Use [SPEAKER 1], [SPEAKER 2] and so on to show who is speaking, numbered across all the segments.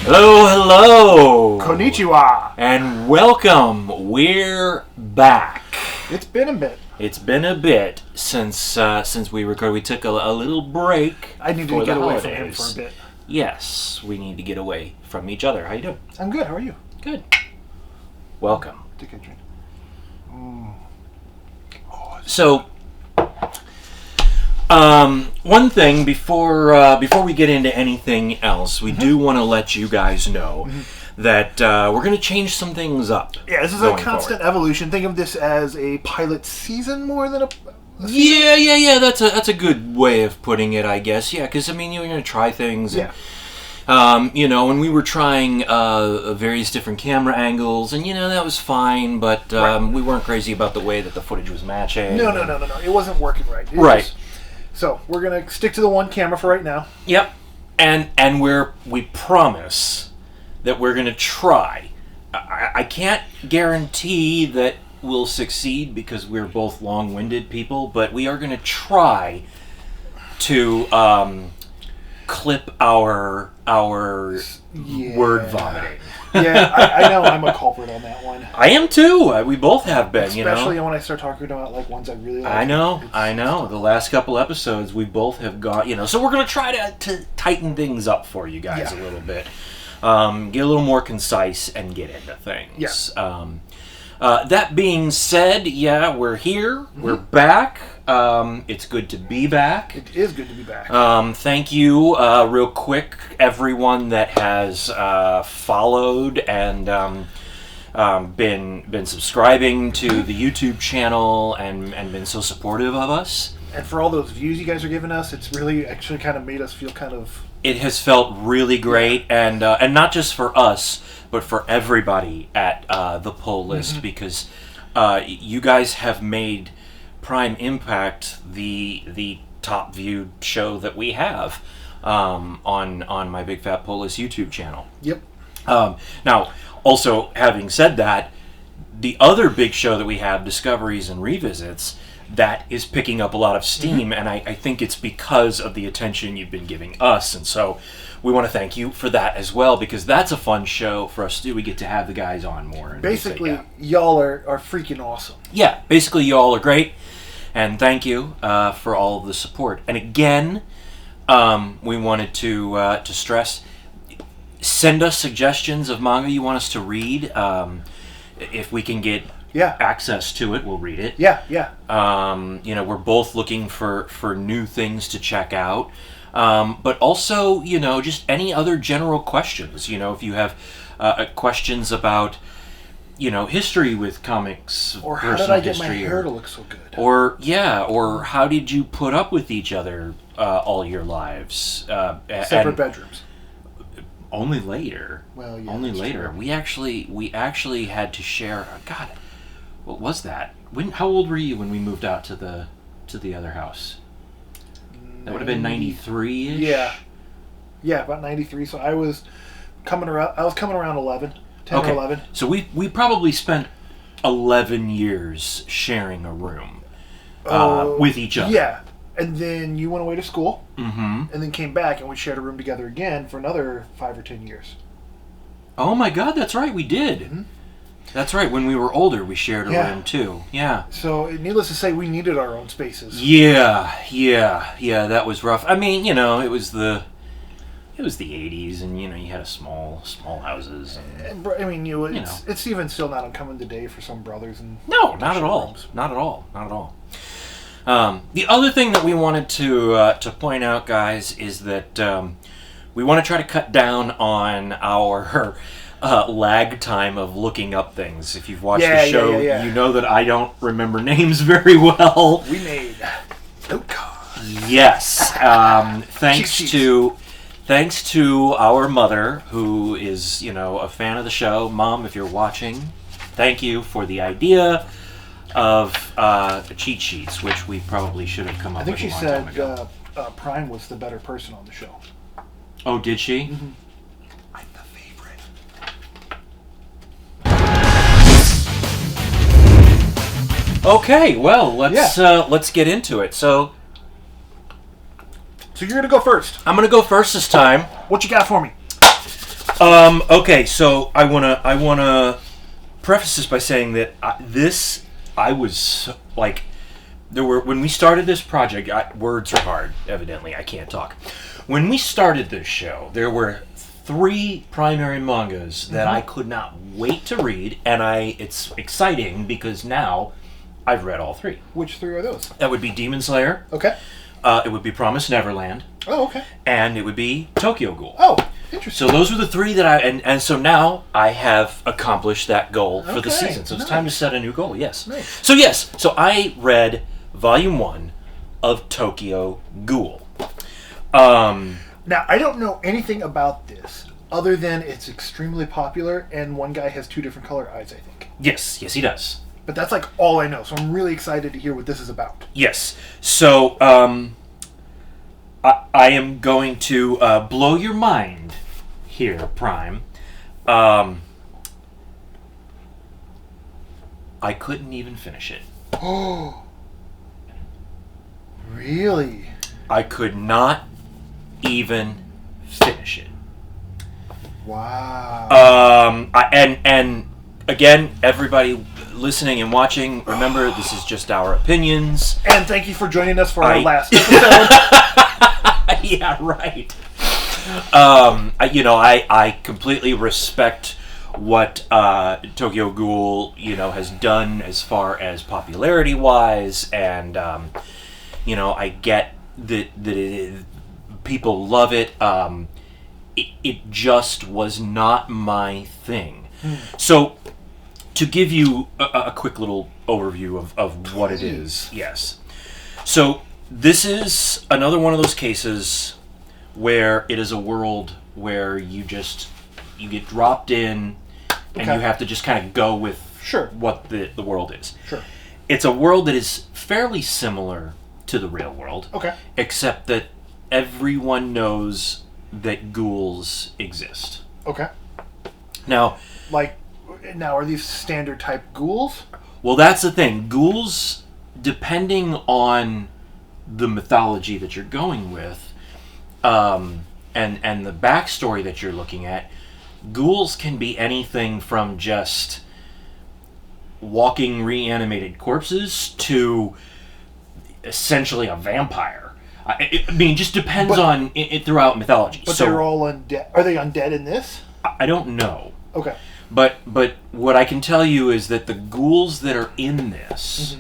[SPEAKER 1] Hello, hello!
[SPEAKER 2] Konnichiwa!
[SPEAKER 1] And welcome! We're back.
[SPEAKER 2] It's been a bit.
[SPEAKER 1] It's been a bit since we recorded. We took a little break.
[SPEAKER 2] I need to get away from him for a bit.
[SPEAKER 1] Yes, we need to get away from each other. How you doing?
[SPEAKER 2] I'm good. How are you?
[SPEAKER 1] Good. Welcome.
[SPEAKER 2] Take a drink.
[SPEAKER 1] So, one thing before we get into anything else, we do want to let you guys know that we're going to change some things up.
[SPEAKER 2] Yeah, this is a constant evolution. Think of this as a pilot season more than a
[SPEAKER 1] season. Yeah. That's a good way of putting it, I guess. Yeah, because I mean, you're going to try things. And, when we were trying various different camera angles, and that was fine, but we weren't crazy about the way that the footage was matching.
[SPEAKER 2] No. It wasn't working right.
[SPEAKER 1] Right.
[SPEAKER 2] So we're gonna stick to the one camera for right now.
[SPEAKER 1] Yep. And we promise that we're gonna try. I can't guarantee that we'll succeed because we're both long-winded people, but we are gonna try to clip our word vomiting.
[SPEAKER 2] Yeah, I know I'm a culprit on that one.
[SPEAKER 1] I am too. We both have been,
[SPEAKER 2] Especially when I start talking about like ones I really like.
[SPEAKER 1] I know. The last couple episodes, we both have got, so we're going to try to tighten things up for you guys a little bit. Get a little more concise and get into things.
[SPEAKER 2] Yes.
[SPEAKER 1] That being said, we're here. Mm-hmm. We're back. It's good to be back.
[SPEAKER 2] It is good to be back.
[SPEAKER 1] Thank you, real quick, everyone that has followed and been subscribing to the YouTube channel and been so supportive of us.
[SPEAKER 2] And for all those views you guys are giving us, it's really actually kind of made us feel kind of...
[SPEAKER 1] It has felt really great, and not just for us, but for everybody at the Pull List, because you guys have made Prime Impact the top viewed show that we have on my Big Fat Pull List YouTube channel.
[SPEAKER 2] Yep.
[SPEAKER 1] Now, also having said that, the other big show that we have, Discoveries and Revisits, that is picking up a lot of steam, and I think it's because of the attention you've been giving us, and so we want to thank you for that as well, because that's a fun show for us to do. We get to have the guys on more. And
[SPEAKER 2] basically, y'all are freaking awesome.
[SPEAKER 1] Yeah, basically y'all are great, and thank you for all of the support. And again, we wanted to stress, send us suggestions of manga you want us to read. If we can get access to it, we'll read it.
[SPEAKER 2] Yeah.
[SPEAKER 1] We're both looking for new things to check out. But also, just any other general questions. If you have questions about, history with comics,
[SPEAKER 2] or how did I get my hair to look so good,
[SPEAKER 1] or how did you put up with each other all your lives?
[SPEAKER 2] Separate bedrooms.
[SPEAKER 1] Only later.
[SPEAKER 2] Well, yeah.
[SPEAKER 1] Only later.
[SPEAKER 2] True.
[SPEAKER 1] We actually had to share. God, what was that? How old were you when we moved out to the other house? That would have been 93-ish?
[SPEAKER 2] Yeah, about 93. So I was coming around 11, 10 or 11. So
[SPEAKER 1] we probably spent 11 years sharing a room with each other.
[SPEAKER 2] Yeah, and then you went away to school,
[SPEAKER 1] and
[SPEAKER 2] then came back, and we shared a room together again for another 5 or 10 years.
[SPEAKER 1] Oh my God, that's right, we did.
[SPEAKER 2] Mm-hmm.
[SPEAKER 1] That's right, when we were older, we shared a room too. Yeah.
[SPEAKER 2] So, needless to say, we needed our own spaces.
[SPEAKER 1] Yeah, that was rough. I mean, it was the 80s, and you had a small houses.
[SPEAKER 2] And I mean, it's even still not uncommon today for some brothers and
[SPEAKER 1] no, not at all. The other thing that we wanted to point out, guys, is that we want to try to cut down on our lag time of looking up things. If you've watched the show, you know that I don't remember names very well.
[SPEAKER 2] We made note cards.
[SPEAKER 1] Yes. Thanks to our mother, who is, a fan of the show. Mom, if you're watching, thank you for the idea of cheat sheets, which we probably should have come up with.
[SPEAKER 2] I think she said Prime was the better person on the show.
[SPEAKER 1] Oh, did she?
[SPEAKER 2] Mm-hmm. I'm the favorite.
[SPEAKER 1] Okay, well, let's get into it. So
[SPEAKER 2] you're gonna go first.
[SPEAKER 1] I'm gonna go first this time.
[SPEAKER 2] What you got for me?
[SPEAKER 1] Okay, so I wanna preface this by saying that I was like, when we started this project, words are hard. Evidently, I can't talk. When we started this show, there were 3 primary mangas that I could not wait to read, and it's exciting because now I've read all 3.
[SPEAKER 2] Which 3 are those?
[SPEAKER 1] That would be Demon Slayer.
[SPEAKER 2] Okay.
[SPEAKER 1] It would be Promised Neverland.
[SPEAKER 2] Oh, okay.
[SPEAKER 1] And it would be Tokyo Ghoul.
[SPEAKER 2] Oh, interesting.
[SPEAKER 1] So those were the 3 that and so now I have accomplished that goal for the season. So it's time to set a new goal. Yes.
[SPEAKER 2] Nice.
[SPEAKER 1] So I read Volume 1 of Tokyo Ghoul.
[SPEAKER 2] Now, I don't know anything about this other than it's extremely popular and one guy has 2 different color eyes, I think.
[SPEAKER 1] Yes, he does.
[SPEAKER 2] But that's like all I know, so I'm really excited to hear what this is about.
[SPEAKER 1] Yes. So I am going to blow your mind here, Prime. I couldn't even finish it.
[SPEAKER 2] Oh, really?
[SPEAKER 1] I could not even finish it.
[SPEAKER 2] Wow.
[SPEAKER 1] And again, everybody listening and watching, remember this is just our opinions.
[SPEAKER 2] And thank you for joining us for our last episode.
[SPEAKER 1] Yeah, right. I completely respect what Tokyo Ghoul, has done as far as popularity wise, and I get that people love it. It just was not my thing. So, to give you a quick little overview of what it is, yes. So, this is another one of those cases where it is a world where you get dropped in and you have to just kind of go with what the world is.
[SPEAKER 2] Sure.
[SPEAKER 1] It's a world that is fairly similar to the real world.
[SPEAKER 2] Okay.
[SPEAKER 1] Except that everyone knows that ghouls exist.
[SPEAKER 2] Okay.
[SPEAKER 1] Now,
[SPEAKER 2] are these standard type ghouls?
[SPEAKER 1] Well, that's the thing. Ghouls, depending on the mythology that you're going with, and the backstory that you're looking at, ghouls can be anything from just walking reanimated corpses to essentially a vampire. I mean, just depends on it throughout mythology.
[SPEAKER 2] But they're all undead. Are they undead in this?
[SPEAKER 1] I don't know.
[SPEAKER 2] Okay.
[SPEAKER 1] But what I can tell you is that the ghouls that are in this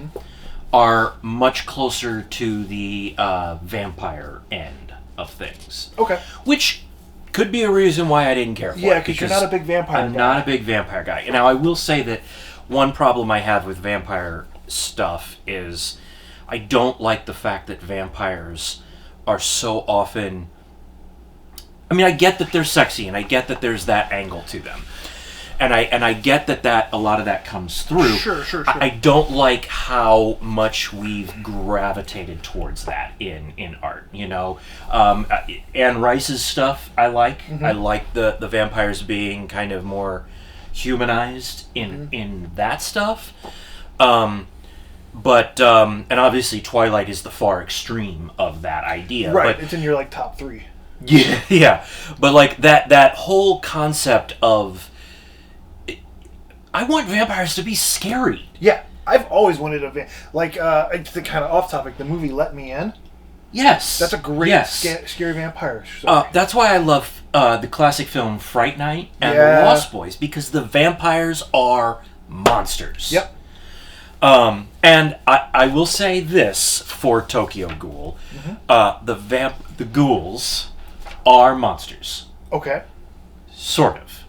[SPEAKER 1] are much closer to the vampire end of things.
[SPEAKER 2] Okay.
[SPEAKER 1] Which could be a reason why I didn't care for it.
[SPEAKER 2] Yeah, because you're not a big vampire guy.
[SPEAKER 1] I'm not a big vampire guy. Now, I will say that one problem I have with vampire stuff is I don't like the fact that vampires are so often... I mean, I get that they're sexy, and I get that there's that angle to them. And I get that a lot of that comes through.
[SPEAKER 2] Sure.
[SPEAKER 1] I don't like how much we've gravitated towards that in art. Anne Rice's stuff I like. I like the vampires being kind of more humanized in that stuff. But and obviously Twilight is the far extreme of that idea.
[SPEAKER 2] Right,
[SPEAKER 1] but,
[SPEAKER 2] it's in your top 3.
[SPEAKER 1] Yeah. But that whole concept of I want vampires to be scary.
[SPEAKER 2] Yeah, I've always wanted a it's the kind of off topic. The movie Let Me In.
[SPEAKER 1] Yes,
[SPEAKER 2] that's a great scary vampire story.
[SPEAKER 1] That's why I love the classic film Fright Night and The Lost Boys, because the vampires are monsters.
[SPEAKER 2] Yep.
[SPEAKER 1] And I will say this for Tokyo Ghoul, the ghouls are monsters.
[SPEAKER 2] Okay.
[SPEAKER 1] Sort of.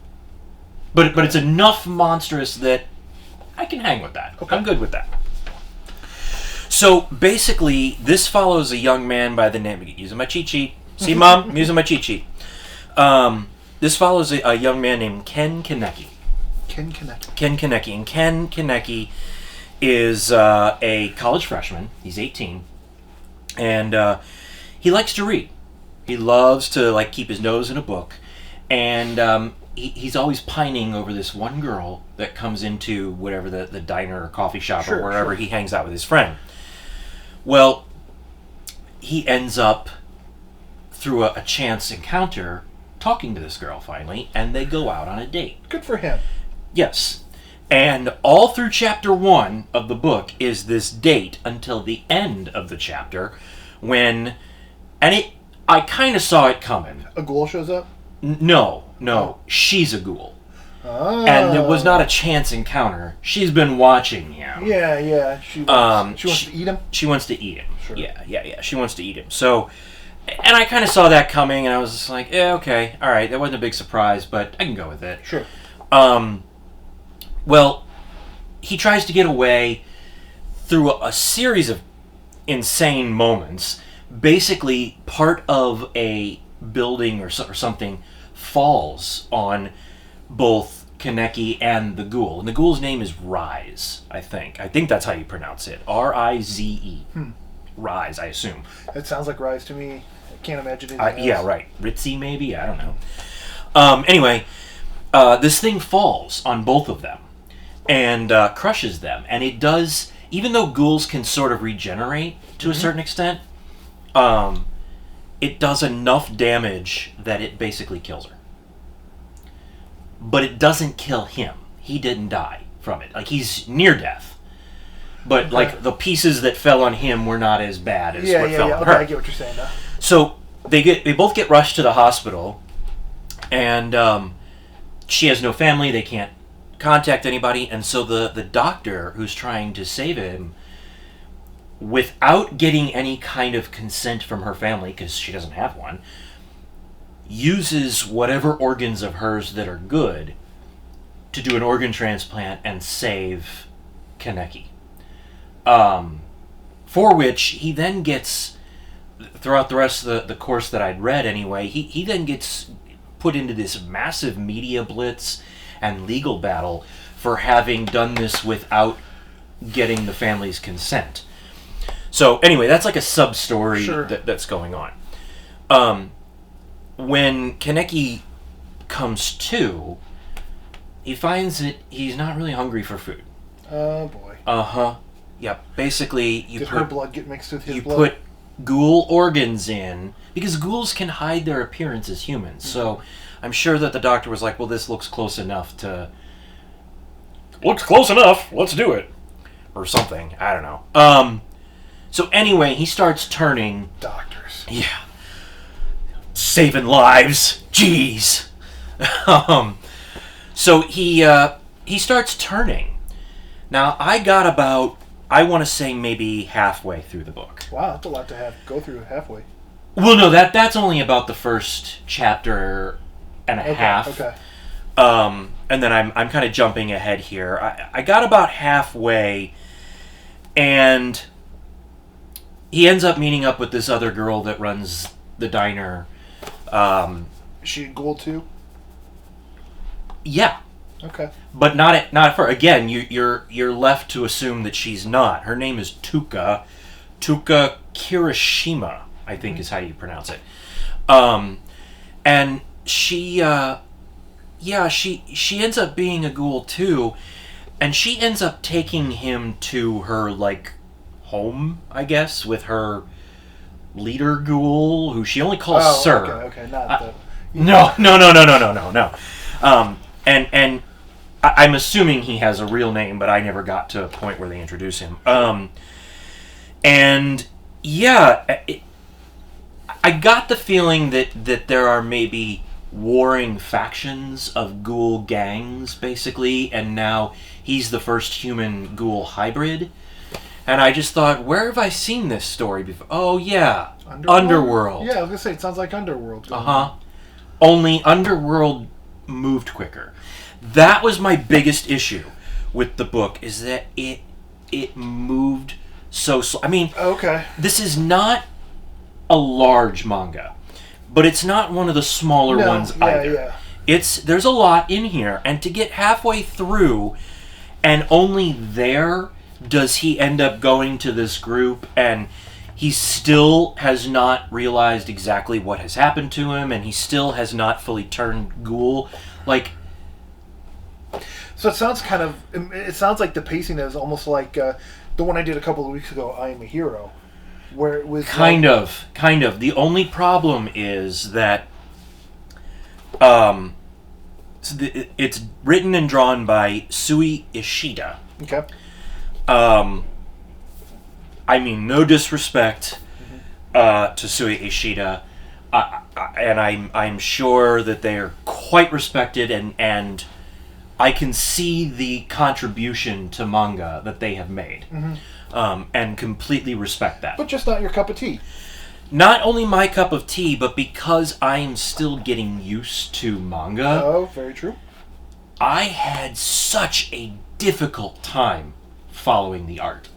[SPEAKER 1] But it's enough monstrous that I can hang with that. Okay. I'm good with that. So basically, this follows a young man by the name... Using my cheat sheet. See, Mom? I'm using my cheat sheet. This follows a young man named Ken Kaneki.
[SPEAKER 2] Ken Kaneki.
[SPEAKER 1] And Ken Kaneki is a college freshman. He's 18. And he likes to read. He loves to keep his nose in a book. And... He's always pining over this one girl that comes into whatever the diner or coffee shop or wherever he hangs out with his friend. Well, he ends up, through a chance encounter, talking to this girl finally, and they go out on a date.
[SPEAKER 2] Good for him.
[SPEAKER 1] Yes. And all through chapter 1 of the book is this date until the end of the chapter when... And I kind of saw it coming.
[SPEAKER 2] A ghoul shows up?
[SPEAKER 1] No. She's a ghoul.
[SPEAKER 2] Oh.
[SPEAKER 1] And it was not a chance encounter. She's been watching him.
[SPEAKER 2] Yeah. She wants to eat him?
[SPEAKER 1] She wants to eat him.
[SPEAKER 2] Sure.
[SPEAKER 1] Yeah. She wants to eat him. So, and I kind of saw that coming, and I was just like, yeah, okay, all right. That wasn't a big surprise, but I can go with it.
[SPEAKER 2] Sure.
[SPEAKER 1] Well, he tries to get away through a series of insane moments. Basically, part of a building or something falls on both Kaneki and the ghoul. And the ghoul's name is Rise, I think. I think that's how you pronounce it. R-I-Z-E. Rise, I assume.
[SPEAKER 2] It sounds like Rise to me. I can't imagine anything else.
[SPEAKER 1] Yeah, right. Ritzy, maybe? I don't know. Anyway, this thing falls on both of them and crushes them. And it does, even though ghouls can sort of regenerate to a certain extent, it does enough damage that it basically kills her. But it doesn't kill him. He didn't die from it. Like, he's near death. But, like, the pieces that fell on him were not as bad as what fell on her.
[SPEAKER 2] Okay, I get what you're saying now.
[SPEAKER 1] So, they both get rushed to the hospital, and she has no family, they can't contact anybody, and so the doctor who's trying to save him, without getting any kind of consent from her family, because she doesn't have one, uses whatever organs of hers that are good to do an organ transplant and save Kaneki. For which he then gets, throughout the rest of the course that I'd read anyway, he then gets put into this massive media blitz and legal battle for having done this without getting the family's consent. So anyway, that's like a sub-story that's going on. When Kaneki comes to, he finds that he's not really hungry for food.
[SPEAKER 2] Oh boy.
[SPEAKER 1] Uh-huh. Yep. Basically,
[SPEAKER 2] her blood get mixed with his blood?
[SPEAKER 1] You put ghoul organs in, because ghouls can hide their appearance as humans. So I'm sure that the doctor was like, well, this looks close enough to... Looks close enough, let's do it. Or something. I don't know. So anyway, he starts turning...
[SPEAKER 2] Doctors.
[SPEAKER 1] Yeah. Saving lives. Jeez. So he starts turning. Now, I got about, I want to say maybe halfway through the book.
[SPEAKER 2] Wow, that's a lot to go through halfway.
[SPEAKER 1] Well, no, that's only about the first chapter and a half.
[SPEAKER 2] Okay.
[SPEAKER 1] And then I'm kind of jumping ahead here. I got about halfway, and he ends up meeting up with this other girl that runs the diner.
[SPEAKER 2] Is she a ghoul too?
[SPEAKER 1] Yeah.
[SPEAKER 2] Okay.
[SPEAKER 1] But not at first. Again, you're left to assume that she's not. Her name is Tuka Kirishima, I think is how you pronounce it. And she ends up being a ghoul too, and she ends up taking him to her like home, I guess, with her leader ghoul, who she only calls Sir.
[SPEAKER 2] Okay, not the...
[SPEAKER 1] No. And I'm assuming he has a real name, but I never got to a point where they introduce him. And yeah, I got the feeling that there are maybe warring factions of ghoul gangs, basically, and now he's the first human ghoul hybrid. And I just thought, where have I seen this story before? Oh, yeah. Underworld.
[SPEAKER 2] Yeah, I was going to say, it sounds like Underworld.
[SPEAKER 1] Uh-huh. Only Underworld moved quicker. That was my biggest issue with the book, is that it moved so slow. I mean,
[SPEAKER 2] okay.
[SPEAKER 1] This is not a large manga, but it's not one of the smaller ones either. Yeah. There's a lot in here, and to get halfway through, and only there does he end up going to this group, and he still has not realized exactly what has happened to him, and he still has not fully turned ghoul. Like,
[SPEAKER 2] so it sounds like the pacing is almost like the one I did a couple of weeks ago, I Am a Hero, where it was
[SPEAKER 1] kind of. The only problem is that It's written and drawn by Sui Ishida.
[SPEAKER 2] Okay.
[SPEAKER 1] I mean, no disrespect to Sui Ishida, and I'm sure that they are quite respected, and I can see the contribution to manga that they have made, and completely respect that.
[SPEAKER 2] But just not your cup of tea.
[SPEAKER 1] Not only my cup of tea, but because I am still getting used to manga.
[SPEAKER 2] Oh, very true.
[SPEAKER 1] I had such a difficult time following the art.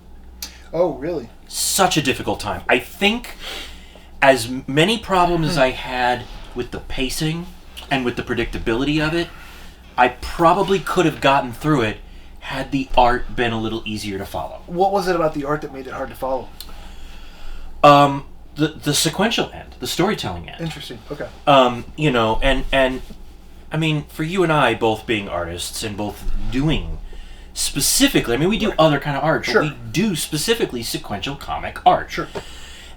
[SPEAKER 2] Oh, really?
[SPEAKER 1] Such a difficult time. I think as many problems as I had with the pacing and with the predictability of it, I probably could have gotten through it had the art been a little easier to follow.
[SPEAKER 2] What was it about the art that made it hard to follow?
[SPEAKER 1] The sequential end, the storytelling end.
[SPEAKER 2] Interesting. Okay.
[SPEAKER 1] And I mean, for you and I both being artists and both doing specifically, I mean, we do other kind of art,
[SPEAKER 2] Sure.
[SPEAKER 1] but we do specifically sequential comic art.
[SPEAKER 2] Sure.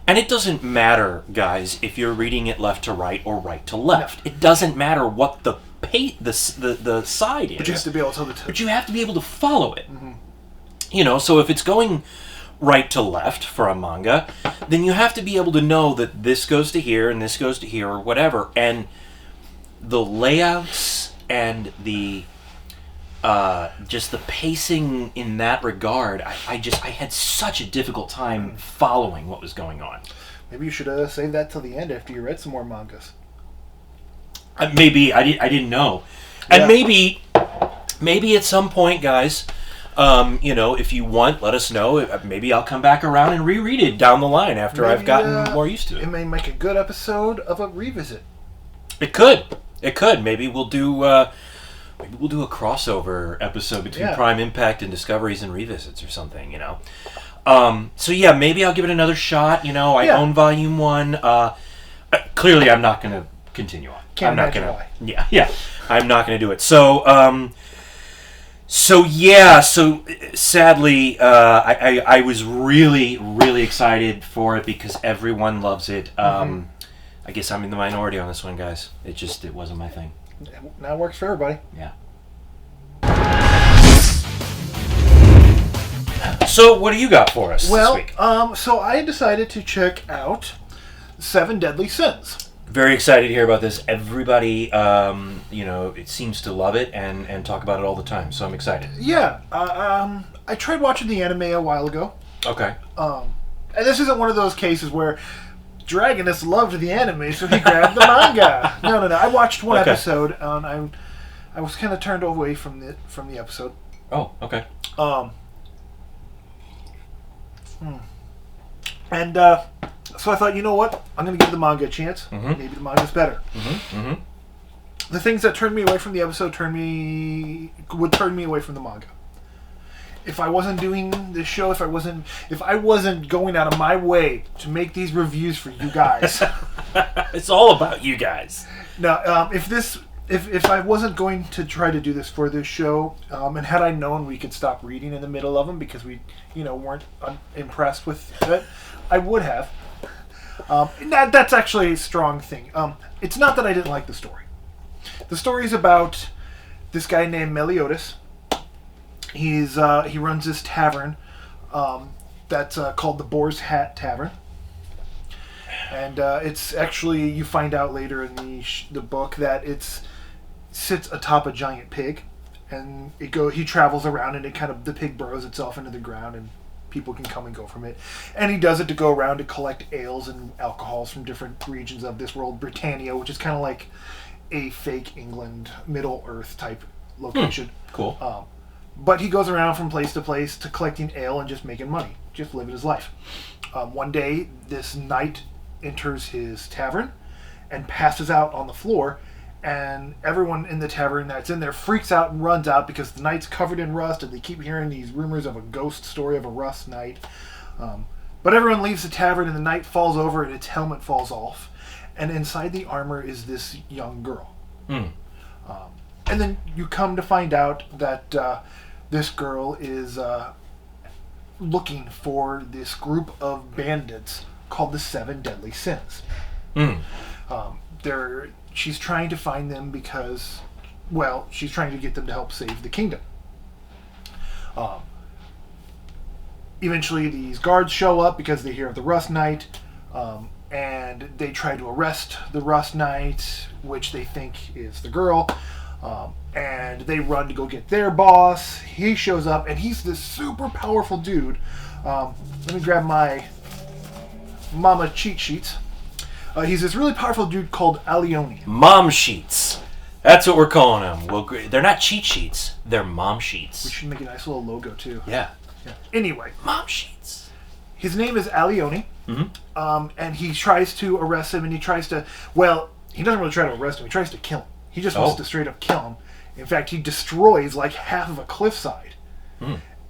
[SPEAKER 1] And it doesn't matter, guys, if you're reading it left to right or right to left. No. It doesn't matter what the side is.
[SPEAKER 2] But you have to be able to tell
[SPEAKER 1] But you have to be able to follow it. Mm-hmm. So if it's going right to left for a manga, then you have to be able to know that this goes to here and this goes to here or whatever. And the layouts and the just the pacing in that regard, I had such a difficult time following what was going on.
[SPEAKER 2] Maybe you should save that till the end after you read some more mangas.
[SPEAKER 1] Maybe I didn't know, and maybe at some point, guys, if you want, let us know. Maybe I'll come back around and reread it down the line after I've gotten more used to it.
[SPEAKER 2] It may make a good episode of a revisit.
[SPEAKER 1] It could. Maybe we'll do a crossover episode between Prime Impact and Discoveries and Revisits or something. So yeah, maybe I'll give it another shot. I own Volume 1. Clearly, I'm not going to continue on.
[SPEAKER 2] Can't imagine why.
[SPEAKER 1] Yeah. I'm not going to do it. So sadly, I was really, really excited for it because everyone loves it. I guess I'm in the minority on this one, guys. It wasn't my thing.
[SPEAKER 2] Now it works for everybody.
[SPEAKER 1] Yeah. So what do you got for us this week?
[SPEAKER 2] So I decided to check out 7 Deadly Sins.
[SPEAKER 1] Very excited to hear about this. Everybody, it seems to love it and talk about it all the time. So I'm excited.
[SPEAKER 2] Yeah. I tried watching the anime a while ago.
[SPEAKER 1] Okay.
[SPEAKER 2] And this isn't one of those cases where Dragonus loved the anime, so he grabbed the manga. No. I watched one episode, and I was kind of turned away from the episode.
[SPEAKER 1] Oh, okay.
[SPEAKER 2] And so I thought, you know what? I'm going to give the manga a chance. Maybe the manga's better. The things that turned me away from the episode would turn me away from the manga. If I wasn't doing this show, if I wasn't going out of my way to make these reviews for you guys,
[SPEAKER 1] it's all about you guys.
[SPEAKER 2] Now, if I wasn't going to try to do this for this show, and had I known we could stop reading in the middle of them because we, weren't impressed with it, I would have. That's actually a strong thing. It's not that I didn't like the story. The story's about this guy named Meliodas. He runs this tavern that's called the Boar's Hat Tavern, and it's actually, you find out later in the book that it sits atop a giant pig, and he travels around, and the pig burrows itself into the ground, and people can come and go from it. And he does it to go around to collect ales and alcohols from different regions of this world, Britannia, which is kind of like a fake England, Middle Earth type location.
[SPEAKER 1] Cool.
[SPEAKER 2] But he goes around from place to place to collecting ale and just making money, just living his life. One day, this knight enters his tavern and passes out on the floor, and everyone in the tavern that's in there freaks out and runs out because the knight's covered in rust, and they keep hearing these rumors of a ghost story of a rust knight. But everyone leaves the tavern, and the knight falls over, and its helmet falls off, and inside the armor is this young girl. And then you come to find out that this girl is looking for this group of bandits called the 7 Deadly Sins.
[SPEAKER 1] Mm.
[SPEAKER 2] She's trying to find them because, well, she's trying to get them to help save the kingdom. Eventually, these guards show up because they hear of the Rust Knight, and they try to arrest the Rust Knight, which they think is the girl. And they run to go get their boss. He shows up, and he's this super powerful dude. Let me grab my mama cheat sheets. He's this really powerful dude called Alioni.
[SPEAKER 1] Mom sheets. That's what we're calling them. Well, they're not cheat sheets. They're mom sheets.
[SPEAKER 2] We should make a nice little logo, too.
[SPEAKER 1] Yeah.
[SPEAKER 2] Anyway.
[SPEAKER 1] Mom sheets.
[SPEAKER 2] His name is Alioni.
[SPEAKER 1] Mm-hmm.
[SPEAKER 2] And he tries to arrest him, and he tries to... Well, he doesn't really try to arrest him. He tries to kill him. He just wants to straight up kill him. In fact, he destroys like half of a cliffside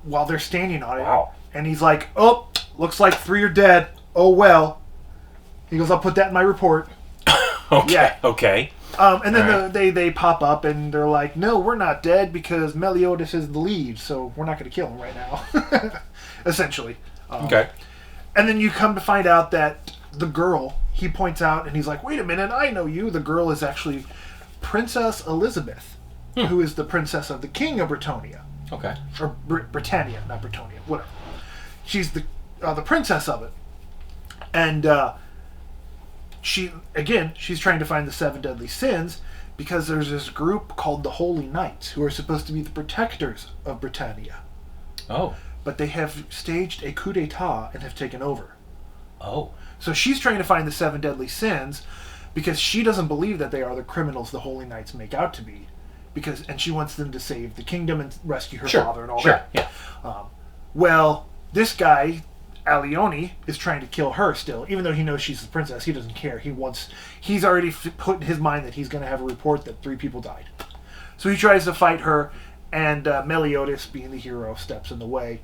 [SPEAKER 2] while they're standing on it.
[SPEAKER 1] Wow. And
[SPEAKER 2] he's like, oh, looks like 3 are dead. Oh, well. He goes, I'll put that in my report.
[SPEAKER 1] Okay.
[SPEAKER 2] Yeah.
[SPEAKER 1] Okay.
[SPEAKER 2] And then they pop up and they're like, no, we're not dead because Meliodas is the lead, so we're not going to kill him right now. Essentially.
[SPEAKER 1] Okay.
[SPEAKER 2] And then you come to find out that the girl, he points out and he's like, wait a minute, I know you. The girl is actually Princess Elizabeth, who is the princess of the king of Britannia.
[SPEAKER 1] Okay.
[SPEAKER 2] Or Britannia, not Britannia, whatever. She's the princess of it. And she's trying to find the 7 deadly sins because there's this group called the Holy Knights who are supposed to be the protectors of Britannia.
[SPEAKER 1] Oh.
[SPEAKER 2] But they have staged a coup d'etat and have taken over.
[SPEAKER 1] Oh.
[SPEAKER 2] So she's trying to find the 7 deadly sins because she doesn't believe that they are the criminals the Holy Knights make out to be. And she wants them to save the kingdom and rescue her father and all that.
[SPEAKER 1] Yeah.
[SPEAKER 2] Well, this guy, Alioni, is trying to kill her still. Even though he knows she's the princess, he doesn't care. He's already put in his mind that he's going to have a report that 3 people died. So he tries to fight her, and Meliodas, being the hero, steps in the way.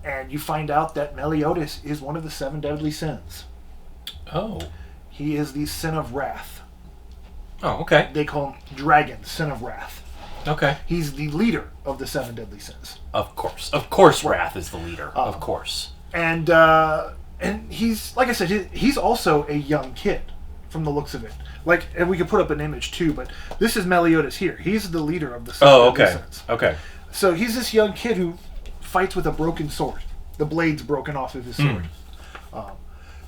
[SPEAKER 2] And you find out that Meliodas is one of the 7 deadly sins.
[SPEAKER 1] Oh.
[SPEAKER 2] He is the sin of wrath.
[SPEAKER 1] Oh, okay.
[SPEAKER 2] They call him Dragon, sin of wrath.
[SPEAKER 1] Okay.
[SPEAKER 2] He's the leader of the 7 deadly sins.
[SPEAKER 1] Of course. Of course Wrath is the leader. Of course.
[SPEAKER 2] And he's, like I said, he's also a young kid from the looks of it. Like, and we could put up an image too, but this is Meliodas here. He's the leader of the 7 deadly sins.
[SPEAKER 1] Okay.
[SPEAKER 2] So he's this young kid who fights with a broken sword. The blade's broken off of his sword.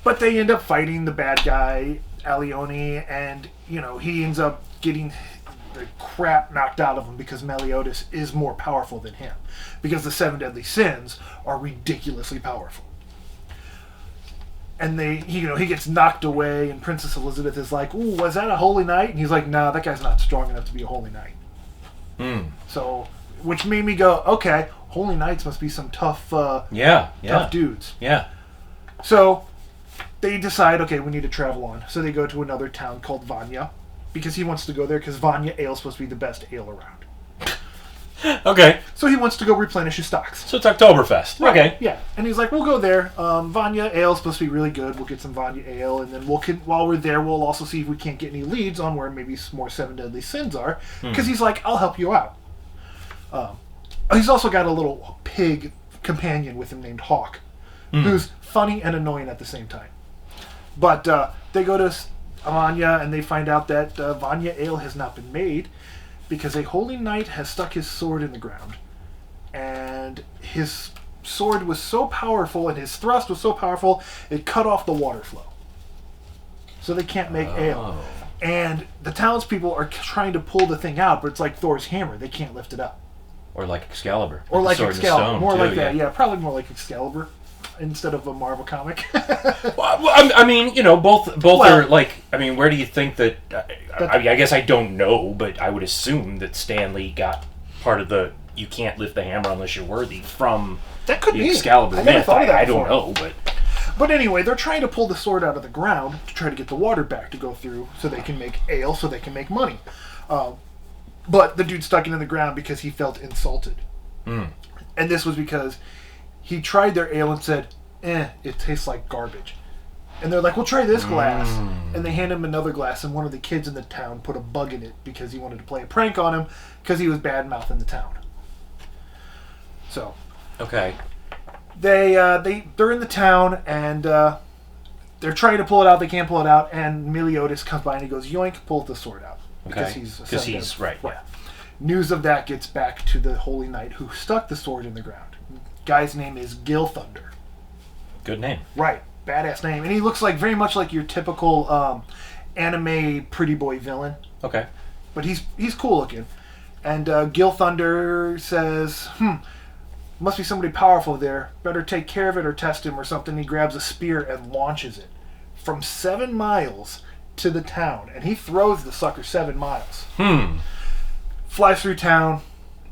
[SPEAKER 2] But they end up fighting the bad guy, Alioni, and, he ends up getting the crap knocked out of him because Meliodas is more powerful than him. Because the 7 deadly sins are ridiculously powerful. And he gets knocked away, and Princess Elizabeth is like, ooh, was that a holy knight? And he's like, nah, that guy's not strong enough to be a holy knight. So, which made me go, okay, holy knights must be some tough dudes.
[SPEAKER 1] Yeah.
[SPEAKER 2] So they decide, okay, we need to travel on. So they go to another town called Vanya, because he wants to go there, because Vanya ale is supposed to be the best ale around.
[SPEAKER 1] Okay.
[SPEAKER 2] So he wants to go replenish his stocks.
[SPEAKER 1] So it's Oktoberfest.
[SPEAKER 2] Right.
[SPEAKER 1] Okay.
[SPEAKER 2] Yeah. And he's like, we'll go there. Vanya ale is supposed to be really good. We'll get some Vanya ale, and then while we're there, we'll also see if we can't get any leads on where maybe some more 7 deadly sins are. Because he's like, I'll help you out. He's also got a little pig companion with him named Hawk, who's funny and annoying at the same time. But they go to Vanya, and they find out that Vanya ale has not been made because a holy knight has stuck his sword in the ground. And his sword was so powerful, and his thrust was so powerful, it cut off the water flow. So they can't make ale. And the townspeople are trying to pull the thing out, but it's like Thor's hammer. They can't lift it up.
[SPEAKER 1] Or like Excalibur.
[SPEAKER 2] Or like Excalibur. More like that,
[SPEAKER 1] yeah.
[SPEAKER 2] Probably more like Excalibur instead of a Marvel comic.
[SPEAKER 1] Well, I mean, both are like. I mean, where do you think that? I guess I don't know, but I would assume that Stanley got part of the "you can't lift the hammer unless you're worthy" from
[SPEAKER 2] that could
[SPEAKER 1] the
[SPEAKER 2] be
[SPEAKER 1] Excalibur
[SPEAKER 2] I never
[SPEAKER 1] myth.
[SPEAKER 2] thought of that
[SPEAKER 1] I don't
[SPEAKER 2] before.
[SPEAKER 1] know,
[SPEAKER 2] But anyway, they're trying to pull the sword out of the ground to try to get the water back to go through, so they can make ale, so they can make money. But the dude stuck it in the ground because he felt insulted. And this was because he tried their ale and said, it tastes like garbage. And they're like, well, try this glass. And they hand him another glass, and one of the kids in the town put a bug in it because he wanted to play a prank on him because he was bad-mouthing the town. So.
[SPEAKER 1] Okay.
[SPEAKER 2] They're in the town, and they're trying to pull it out. They can't pull it out, and Meliodas comes by and he goes, "Yoink!" Pulls the sword out
[SPEAKER 1] Because he's right. Yeah.
[SPEAKER 2] News of that gets back to the Holy Knight who stuck the sword in the ground. Guy's name is Gil Thunder.
[SPEAKER 1] Good name.
[SPEAKER 2] Right, badass name, and he looks like very much like your typical anime pretty boy villain.
[SPEAKER 1] Okay.
[SPEAKER 2] But he's cool looking. And Gil Thunder says, must be somebody powerful there. Better take care of it or test him or something. He grabs a spear and launches it from 7 miles to the town. And he throws the sucker 7 miles. Flies through town.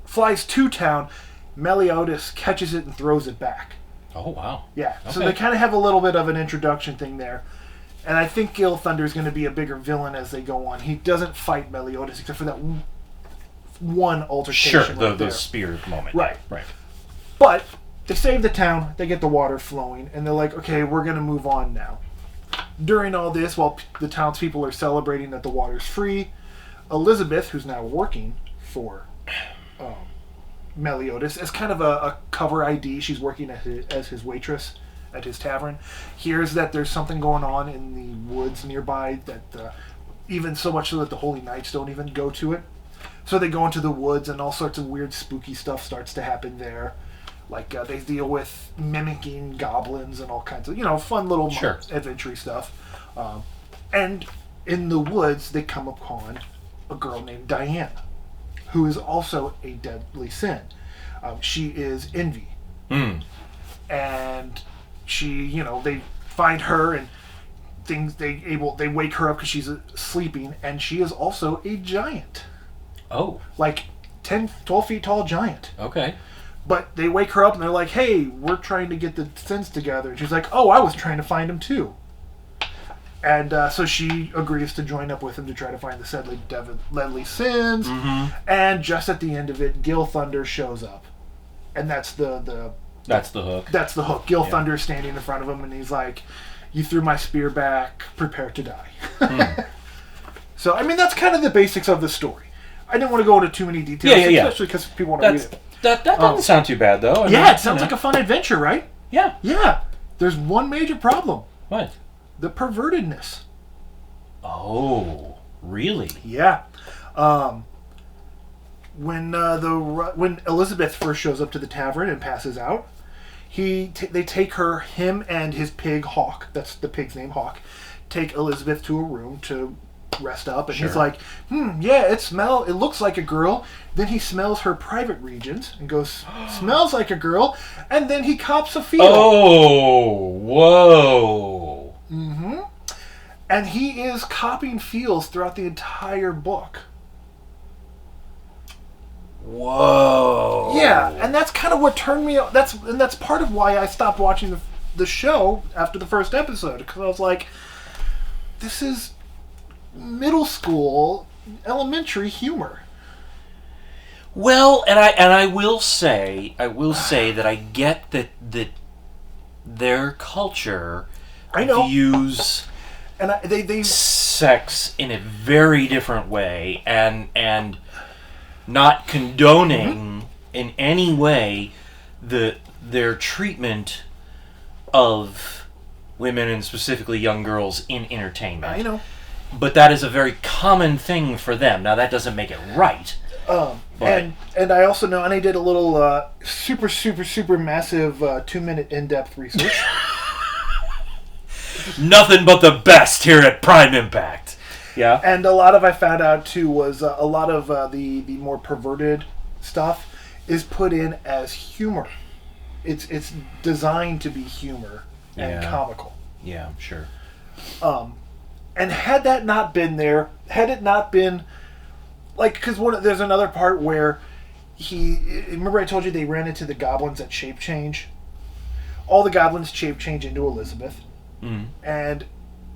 [SPEAKER 2] Flies to town. Meliodas catches it and throws it back.
[SPEAKER 1] Oh, wow.
[SPEAKER 2] Yeah.
[SPEAKER 1] Okay.
[SPEAKER 2] So they kind of have a little bit of an introduction thing there. And I think Gil Thunder is going to be a bigger villain as they go on. He doesn't fight Meliodas except for that one altercation.
[SPEAKER 1] Sure, the spear moment.
[SPEAKER 2] Right.
[SPEAKER 1] Right.
[SPEAKER 2] But they save the town, they get the water flowing, and they're like, okay, we're going to move on now. During all this, while the townspeople are celebrating that the water's free, Elizabeth, who's now working for Meliodas, as kind of a cover ID, she's working as his waitress at his tavern, hears that there's something going on in the woods nearby, that even so much so that the Holy Knights don't even go to it. So they go into the woods and all sorts of weird spooky stuff starts to happen there. Like they deal with mimicking goblins and all kinds of, fun little adventure stuff. And in the woods they come upon a girl named Diana, who is also a deadly sin. She is envy. And she, they find her and things, they wake her up because she's sleeping, and she is also a giant.
[SPEAKER 1] Oh.
[SPEAKER 2] Like 12 feet tall giant.
[SPEAKER 1] Okay.
[SPEAKER 2] But they wake her up and they're like, hey, we're trying to get the sins together. And she's like, oh, I was trying to find them too. And so she agrees to join up with him to try to find the deadly sins. And just at the end of it, Gil Thunder shows up. And that's the
[SPEAKER 1] hook.
[SPEAKER 2] That's the hook. Gil Thunder is standing in front of him and he's like, you threw my spear back, prepare to die. So, I mean, that's kind of the basics of the story. I didn't want to go into too many details, especially because people want to read it.
[SPEAKER 1] That doesn't sound too bad, though.
[SPEAKER 2] It sounds like a fun adventure, right?
[SPEAKER 1] Yeah.
[SPEAKER 2] Yeah. There's one major problem.
[SPEAKER 1] What?
[SPEAKER 2] The pervertedness.
[SPEAKER 1] Oh, really?
[SPEAKER 2] Yeah. When Elizabeth first shows up to the tavern and passes out, they take him and his pig Hawk. That's the pig's name, Hawk. Take Elizabeth to a room to rest up, and he's like, it looks like a girl. Then he smells her private regions and goes, smells like a girl, and then he cops a feel.
[SPEAKER 1] Oh, whoa.
[SPEAKER 2] And he is copying feels throughout the entire book.
[SPEAKER 1] Whoa.
[SPEAKER 2] Yeah, and that's kind of what turned me off. That's part of why I stopped watching the show after the first episode, because I was like, this is middle school, elementary humor.
[SPEAKER 1] Well, and I will say that I get that their culture views they sex in a very different way, and not condoning in any way their treatment of women and specifically young girls in entertainment.
[SPEAKER 2] I know.
[SPEAKER 1] But that is a very common thing for them. Now, that doesn't make it right.
[SPEAKER 2] And I also know, and I did a little super, super, super massive 2-minute in-depth research.
[SPEAKER 1] Nothing but the best here at Prime Impact. Yeah.
[SPEAKER 2] And a lot of I found out, too, was a lot of the more perverted stuff is put in as humor. It's designed to be humor and comical.
[SPEAKER 1] Yeah, sure.
[SPEAKER 2] And had that not been there, had it not been, like, because there's another part where remember I told you they ran into the goblins that shape change? All the goblins shape change into Elizabeth. And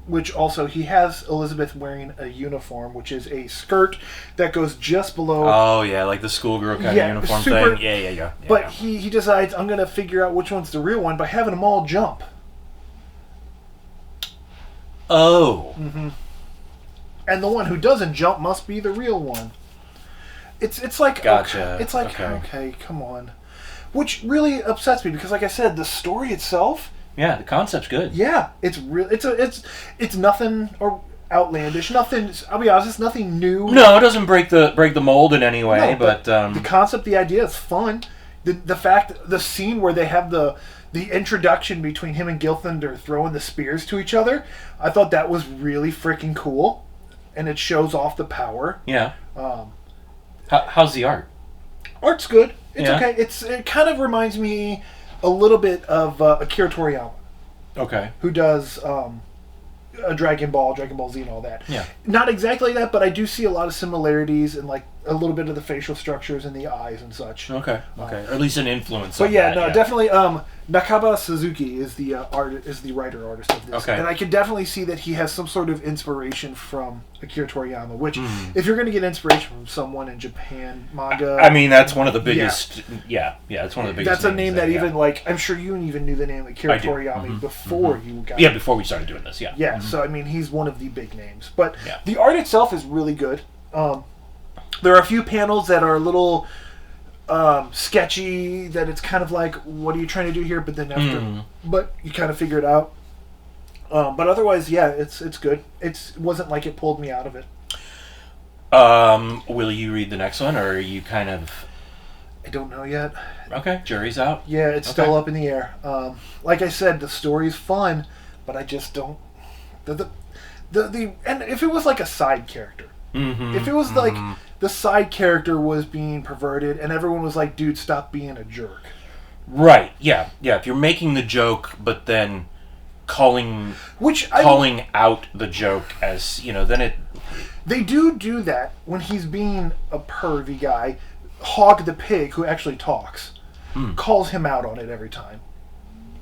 [SPEAKER 2] which also, he has Elizabeth wearing a uniform, which is a skirt that goes just below.
[SPEAKER 1] Oh, yeah, like the schoolgirl kind of uniform thing. Yeah.
[SPEAKER 2] But he decides, I'm going to figure out which one's the real one by having them all jump.
[SPEAKER 1] Oh.
[SPEAKER 2] And the one who doesn't jump must be the real one. It's like,
[SPEAKER 1] gotcha.
[SPEAKER 2] Okay, come on. Which really upsets me because, like I said, the story itself
[SPEAKER 1] Yeah, the concept's good.
[SPEAKER 2] Yeah, it's real. It's nothing or outlandish. Nothing. I'll be honest, it's nothing new.
[SPEAKER 1] No, it doesn't break the mold in any way.
[SPEAKER 2] No, but the concept, the idea is fun. The scene where they have the introduction between him and Gilthunder throwing the spears to each other, I thought that was really freaking cool, and it shows off the power.
[SPEAKER 1] Yeah. How's the art?
[SPEAKER 2] Art's good. It's okay. It kind of reminds me a little bit of Akira Toriyama.
[SPEAKER 1] Okay.
[SPEAKER 2] Who does Dragon Ball Z, and all that.
[SPEAKER 1] Yeah.
[SPEAKER 2] Not exactly that, but I do see a lot of similarities in like a little bit of the facial structures and the eyes and such.
[SPEAKER 1] Okay. Or at least an influence.
[SPEAKER 2] But definitely. Nakaba Suzuki is the writer artist of this, and I can definitely see that he has some sort of inspiration from Akira Toriyama. Which, if you're going to get inspiration from someone in Japan manga,
[SPEAKER 1] I mean that's one of the biggest. Yeah, it's one of the biggest.
[SPEAKER 2] That's a name that even like I'm sure you even knew the name Akira Toriyama before you got.
[SPEAKER 1] Yeah, before we started doing this. Yeah.
[SPEAKER 2] Yeah. So I mean, he's one of the big names, but the art itself is really good. There are a few panels that are a little sketchy, that it's kind of like, what are you trying to do here? But then but you kind of figure it out. But otherwise, it's good. It wasn't like it pulled me out of it.
[SPEAKER 1] Will you read the next one, or are you kind of...
[SPEAKER 2] I don't know yet.
[SPEAKER 1] Okay, jury's out.
[SPEAKER 2] Yeah, it's still up in the air. Like I said, the story's fun, but I just don't... And if it was like a side character, if it was like the side character was being perverted and everyone was like, dude, stop being a jerk.
[SPEAKER 1] Right, yeah. If you're making the joke, but then calling out the joke as, then it...
[SPEAKER 2] They do that when he's being a pervy guy. Hog the pig, who actually talks, calls him out on it every time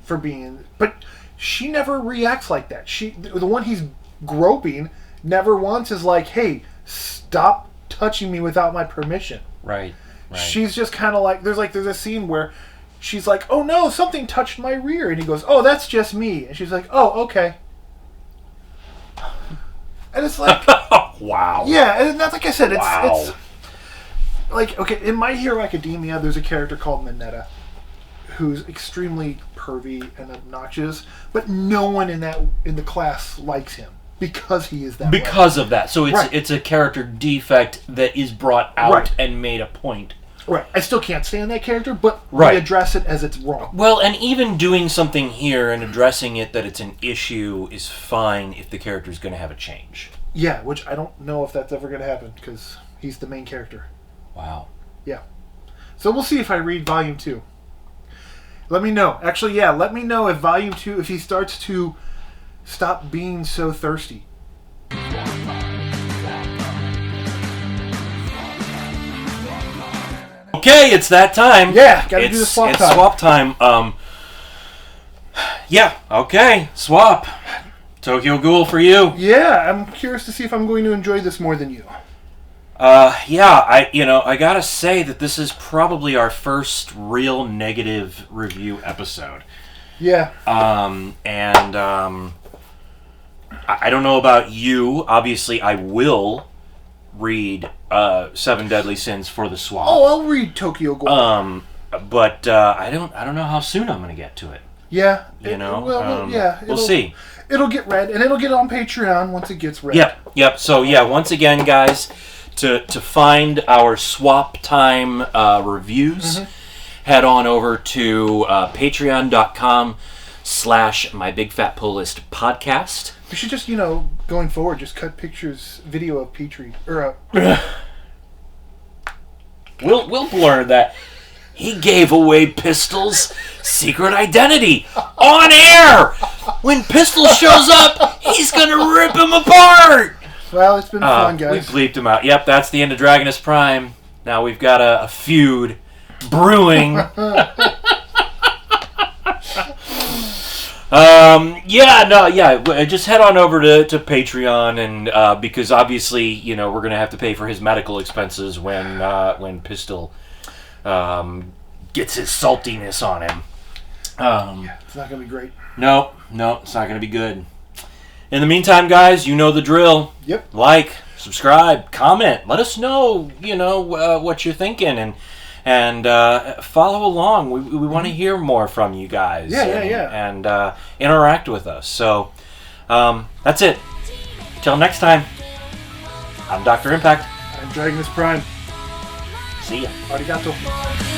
[SPEAKER 2] for being... But she never reacts like that. The one he's groping never once is like, hey, stop touching me without my permission.
[SPEAKER 1] Right.
[SPEAKER 2] She's just kind of like... There's a scene where she's like, oh no, something touched my rear. And he goes, oh, that's just me. And she's like, oh, okay. And it's like...
[SPEAKER 1] Wow.
[SPEAKER 2] Yeah, and that's like I said, it's like, okay, in My Hero Academia, there's a character called Mineta who's extremely pervy and obnoxious, but no one in the class likes him because he is that way.
[SPEAKER 1] Because of that. So it's a character defect that is brought out and made a point.
[SPEAKER 2] Right. I still can't stand that character, but we address it as it's wrong.
[SPEAKER 1] Well, and even doing something here and addressing it that it's an issue is fine if the character's going to have a change.
[SPEAKER 2] Yeah, which I don't know if that's ever going to happen because he's the main character.
[SPEAKER 1] Wow.
[SPEAKER 2] Yeah. So we'll see if I read Volume 2. Let me know. Actually, let me know if Volume 2, if he starts to stop being so thirsty.
[SPEAKER 1] Okay, it's that time.
[SPEAKER 2] Yeah, gotta do the swap time.
[SPEAKER 1] It's swap time. Okay, swap. Tokyo Ghoul for you.
[SPEAKER 2] Yeah, I'm curious to see if I'm going to enjoy this more than you.
[SPEAKER 1] I gotta say that this is probably our first real negative review episode.
[SPEAKER 2] Yeah.
[SPEAKER 1] I don't know about you. Obviously, I will read 7 Deadly Sins for the swap.
[SPEAKER 2] Oh, I'll read Tokyo Ghoul.
[SPEAKER 1] But I don't know how soon I'm gonna get to it.
[SPEAKER 2] Yeah.
[SPEAKER 1] We'll see.
[SPEAKER 2] It'll get read, and it'll get on Patreon once it gets read.
[SPEAKER 1] Yep. So, once again, guys, to find our swap time reviews, head on over to patreon.com/MyBigFatPullListPodcast.
[SPEAKER 2] We should just, going forward, just cut pictures, video of Petrie.
[SPEAKER 1] We'll blur that. He gave away Pistol's secret identity on air. When Pistol shows up, he's gonna rip him apart.
[SPEAKER 2] Well, it's been fun, guys.
[SPEAKER 1] We bleeped him out. Yep, that's the end of Dragonus Prime. Now we've got a feud brewing. Just head on over to Patreon, and because obviously, we're gonna have to pay for his medical expenses when Pistol gets his saltiness on him.
[SPEAKER 2] It's not going to be great.
[SPEAKER 1] No, it's not going to be good. In the meantime, guys, you know the drill.
[SPEAKER 2] Yep.
[SPEAKER 1] Like, subscribe, comment. Let us know, what you're thinking. and follow along. We want to hear more from you guys. And interact with us. So that's it. Till next time, I'm Dr. Impact.
[SPEAKER 2] I'm Dragonus Prime.
[SPEAKER 1] See ya.
[SPEAKER 2] Arigato.